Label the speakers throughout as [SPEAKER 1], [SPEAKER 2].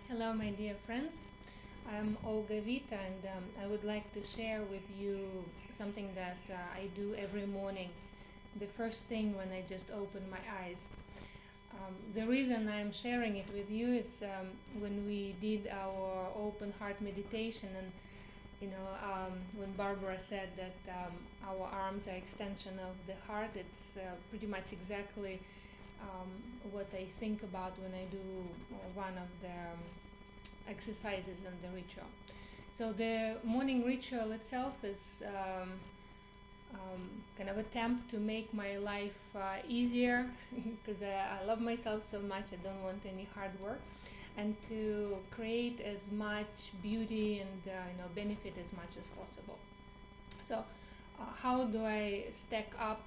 [SPEAKER 1] Hello, my dear friends. I'm Olga Vita, and I would like to share with you something that I do every morning, the first thing when I just open my eyes. The reason I'm sharing it with you is when we did our open heart meditation, and when Barbara said that our arms are extension of the heart, it's pretty much exactly what I think about when I do one of the exercises and the ritual. So the morning ritual itself is kind of attempt to make my life easier because I love myself so much. I don't want any hard work, and to create as much beauty and benefit as much as possible. So how do I stack up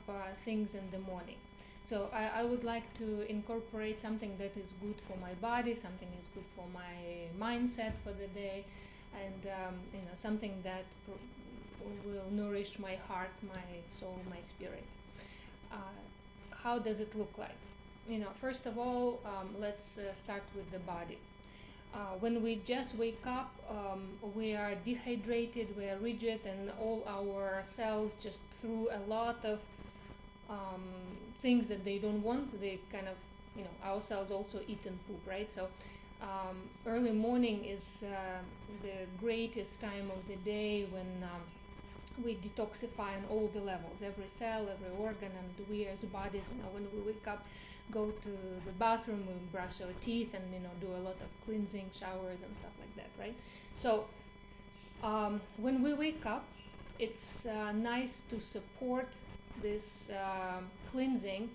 [SPEAKER 1] things in the morning? So I would like to incorporate something that is good for my body, something is good for my mindset for the day, and something that will nourish my heart, my soul, my spirit. How does it look like? First of all, let's start with the body. When we just wake up, we are dehydrated, we are rigid, and all our cells just threw a lot of things that they don't want. They kind of, our cells also eat and poop, right? So early morning is the greatest time of the day when we detoxify on all the levels, every cell, every organ, and we as bodies, when we wake up, go to the bathroom, we brush our teeth, and do a lot of cleansing, showers, and stuff like that, right? So when we wake up, it's nice to support this cleansing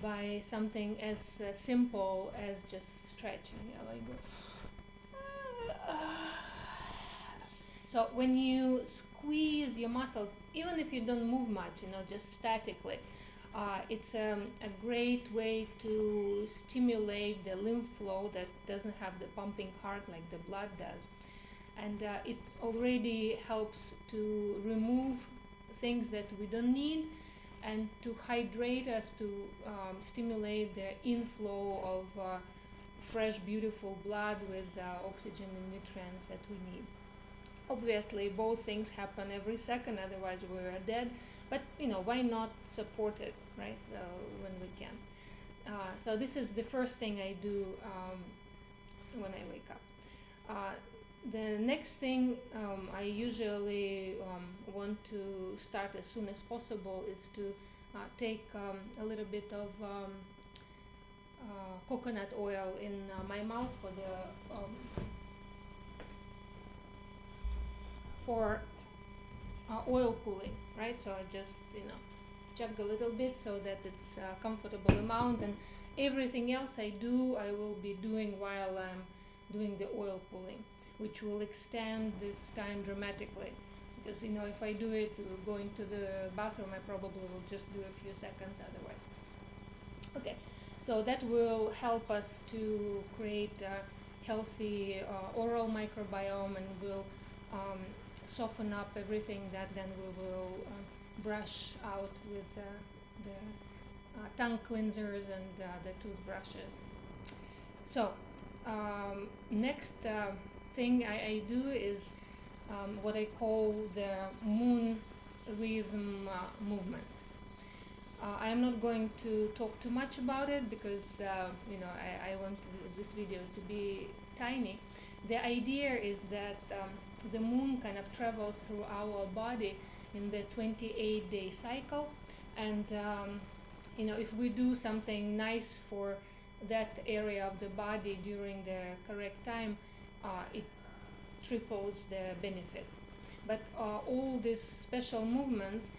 [SPEAKER 1] by something as simple as just stretching. So when you squeeze your muscles, even if you don't move much, just statically, it's a great way to stimulate the lymph flow that doesn't have the pumping heart like the blood does. And it already helps to remove things that we don't need and to hydrate us, to stimulate the inflow of fresh, beautiful blood with oxygen and nutrients that we need. Obviously, both things happen every second, otherwise we're dead. But why not support it, right? When we can. So this is the first thing I do when I wake up. The next thing I usually want to start as soon as possible is to take a little bit of coconut oil in my mouth for oil pulling, right? So I just chug a little bit so that it's a comfortable amount, and everything else I will be doing while I'm doing the oil pulling, which will extend this time dramatically. Because if I do it going to the bathroom, I probably will just do a few seconds otherwise. Okay, so that will help us to create a healthy oral microbiome, and will soften up everything that then we will brush out with the tongue cleansers and the toothbrushes. So next thing I do is what I call the moon rhythm movements. I am not going to talk too much about it because I want this video to be tiny. The idea is that the moon kind of travels through our body in the 28-day cycle, and if we do something nice for that area of the body during the correct time, it triples the benefit. But all these special movements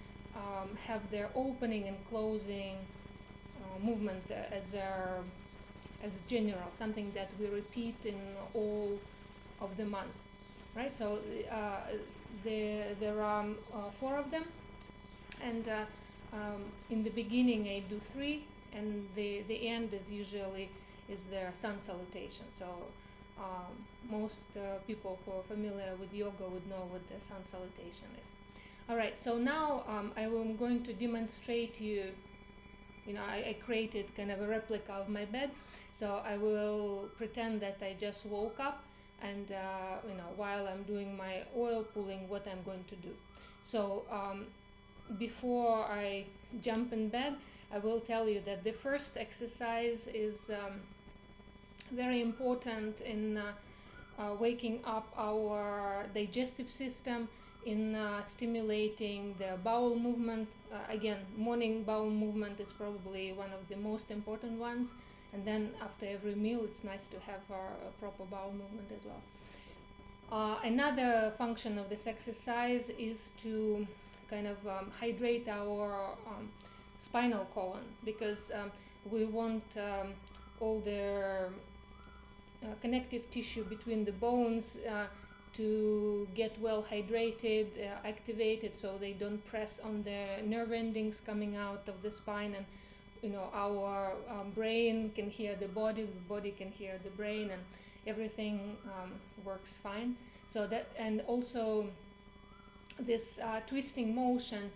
[SPEAKER 1] have their opening and closing movement as general, something that we repeat in all of the month, right? So there are 4 of them, and in the beginning I do 3, and the end is usually the sun salutation. So most people who are familiar with yoga would know what the sun salutation is. All right, so now I am going to demonstrate you. I created kind of a replica of my bed. So I will pretend that I just woke up, and while I'm doing my oil pulling, what I'm going to do. So before I jump in bed, I will tell you that the first exercise is very important in waking up our digestive system, in stimulating the bowel movement. Again, morning bowel movement is probably one of the most important ones, and then after every meal it's nice to have a proper bowel movement as well. Another function of this exercise is to kind of hydrate our spinal column, because we want all the connective tissue between the bones to get well hydrated, activated, so they don't press on the nerve endings coming out of the spine, and our brain can hear the body can hear the brain, and everything works fine. So that, and also this twisting motion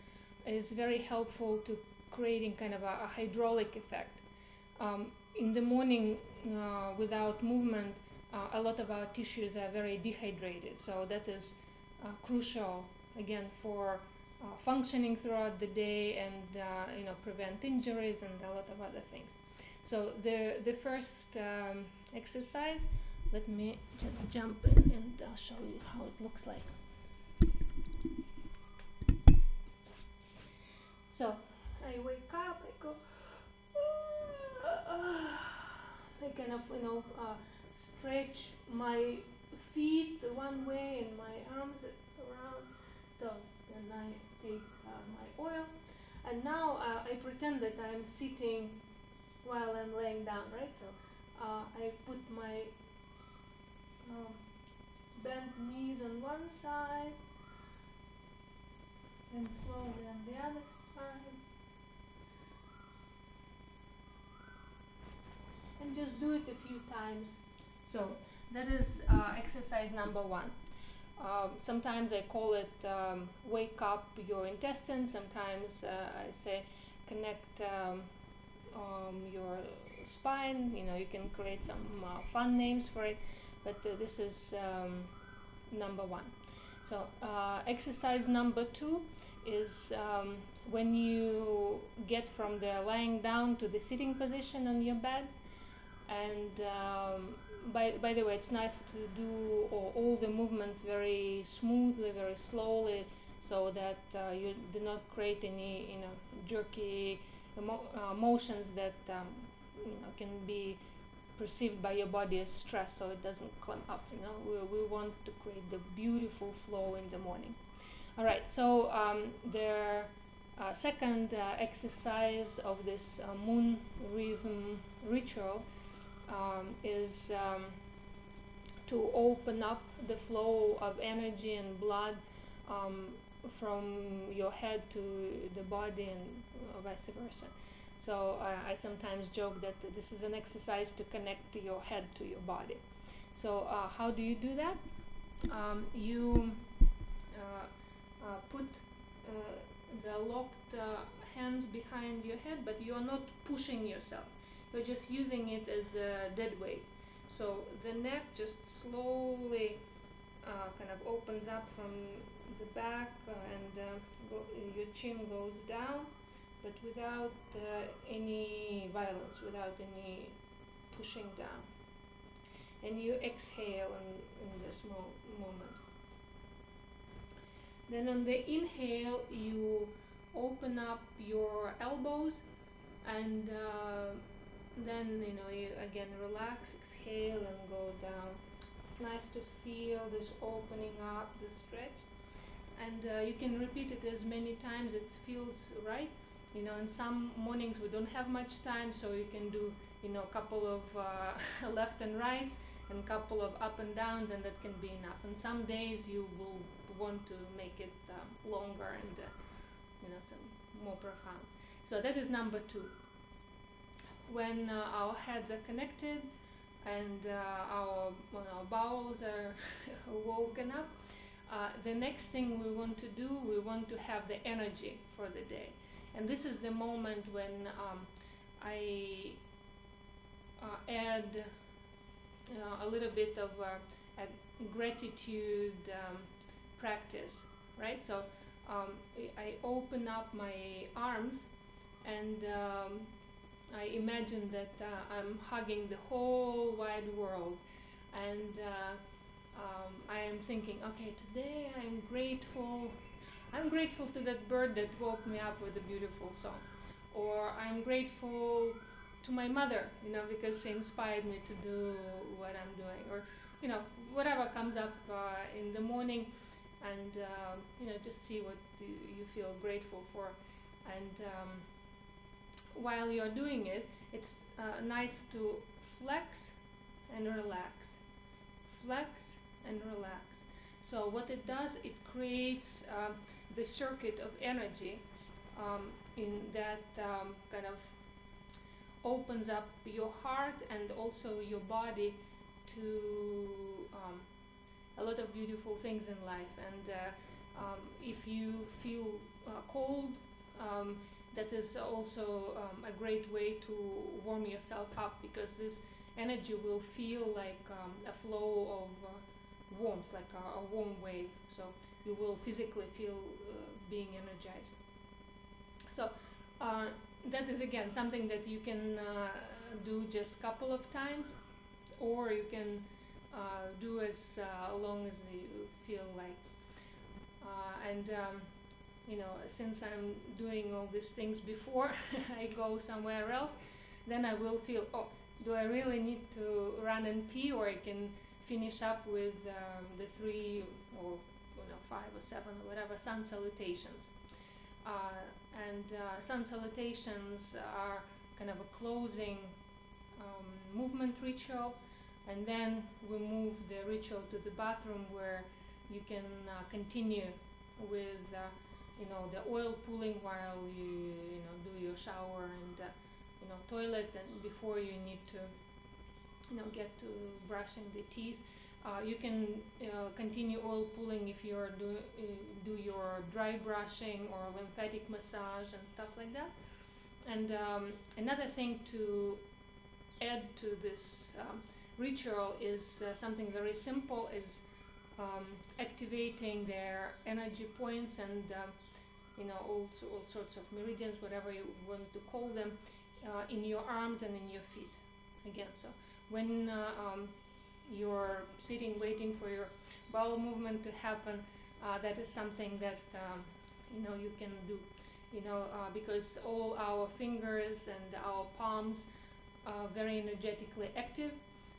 [SPEAKER 1] is very helpful to creating kind of a hydraulic effect. In the morning, without movement, a lot of our tissues are very dehydrated, so that is crucial again for functioning throughout the day, and prevent injuries and a lot of other things. So the first exercise, let me just jump in and I'll show you how it looks like. So I wake up, I go, I kind of stretch my feet one way and my arms around. So then I take my oil, and now I pretend that I'm sitting while I'm laying down, right? So I put my bent knees on one side and slowly on the other side, and just do it a few times. So that is exercise number one. Sometimes I call it wake up your intestines. Sometimes I say connect your spine. You can create some fun names for it, but this is number one. So exercise number two is when you get from the lying down to the sitting position on your bed. And by the way, it's nice to do all the movements very smoothly, very slowly, so that you do not create any jerky motions that can be perceived by your body as stress, so it doesn't clamp up. We want to create the beautiful flow in the morning. All right, so the second exercise of this moon rhythm ritual is to open up the flow of energy and blood from your head to the body, and vice versa. So I sometimes joke that this is an exercise to connect your head to your body. So how do you do that? You put the locked hands behind your head, but you are not pushing yourself. You're just using it as a dead weight. So the neck just slowly kind of opens up from the back, and your chin goes down, but without any violence, without any pushing down. And you exhale in this moment. Then on the inhale, you open up your elbows, and then you again relax, exhale, and go down. It's nice to feel this opening up, this stretch, and you can repeat it as many times as it feels right. In some mornings we don't have much time, so you can do a couple of left and rights and a couple of up and downs, and that can be enough. And some days you will want to make it longer and some more profound. So that is number two. When our heads are connected and our bowels are woken up, the next thing we want to do, we want to have the energy for the day. And this is the moment when I add a little bit of a gratitude practice, right? So I open up my arms and I imagine that I'm hugging the whole wide world, and I am thinking, okay, today I'm grateful. I'm grateful to that bird that woke me up with a beautiful song, or I'm grateful to my mother, because she inspired me to do what I'm doing, or whatever comes up in the morning, and just see what you feel grateful for, and while you're doing it, it's nice to flex and relax, flex and relax. So what it does, it creates the circuit of energy in that kind of opens up your heart and also your body to a lot of beautiful things in life. And if you feel cold, that is also a great way to warm yourself up, because this energy will feel like a flow of warmth, like a warm wave. So you will physically feel being energized. So that is again something that you can do just a couple of times, or you can do as long as you feel like. And since I'm doing all these things before I go somewhere else, then I will feel, oh, do I really need to run and pee, or I can finish up with the 3 or 5 or 7 or whatever sun salutations. And sun salutations are kind of a closing movement ritual, and then we move the ritual to the bathroom, where you can continue with the oil pulling while you do your shower and toilet, and before you need to get to brushing the teeth. You can continue oil pulling if you do your dry brushing or lymphatic massage and stuff like that. And another thing to add to this ritual is something very simple, is activating their energy points and all sorts of meridians, whatever you want to call them, in your arms and in your feet. Again, so when you're sitting waiting for your bowel movement to happen, that is something that you can do, because all our fingers and our palms are very energetically active,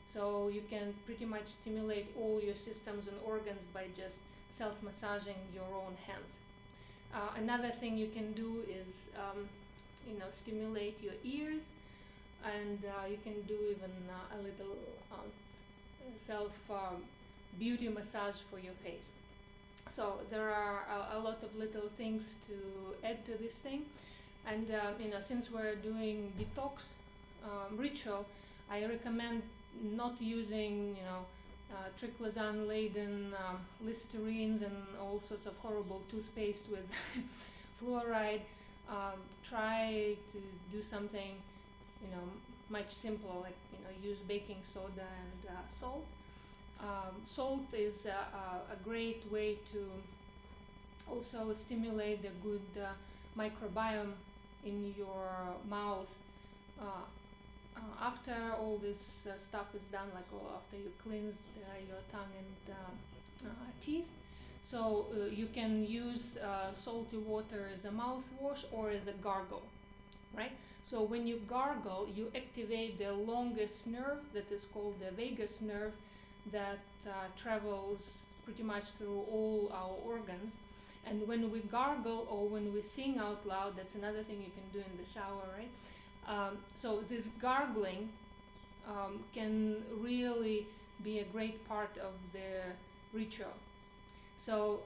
[SPEAKER 1] so you can pretty much stimulate all your systems and organs by just self-massaging your own hands. Another thing you can do is stimulate your ears, and you can do even a little self beauty massage for your face. So there are a lot of little things to add to this thing, and since we're doing detox ritual, I recommend not using triclosan laden Listerines and all sorts of horrible toothpaste with fluoride. Try to do something much simpler, like use baking soda and salt. Salt is a great way to also stimulate the good microbiome in your mouth. After all this stuff is done, like after you cleanse your tongue and teeth, so you can use salty water as a mouthwash or as a gargle, right? So when you gargle, you activate the longest nerve, that is called the vagus nerve, that travels pretty much through all our organs. And when we gargle or when we sing out loud, that's another thing you can do in the shower, right? So this gargling can really be a great part of the ritual. So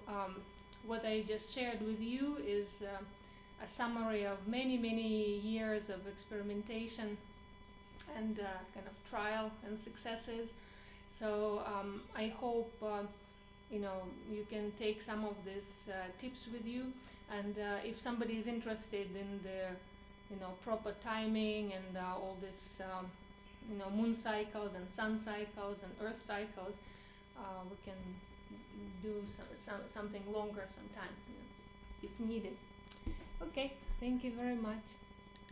[SPEAKER 1] what I just shared with you is a summary of many years of experimentation and kind of trial and successes. So I hope you can take some of these tips with you, and if somebody is interested in the proper timing and all this moon cycles and sun cycles and earth cycles, we can do something longer sometime, if needed. Okay, thank you very much.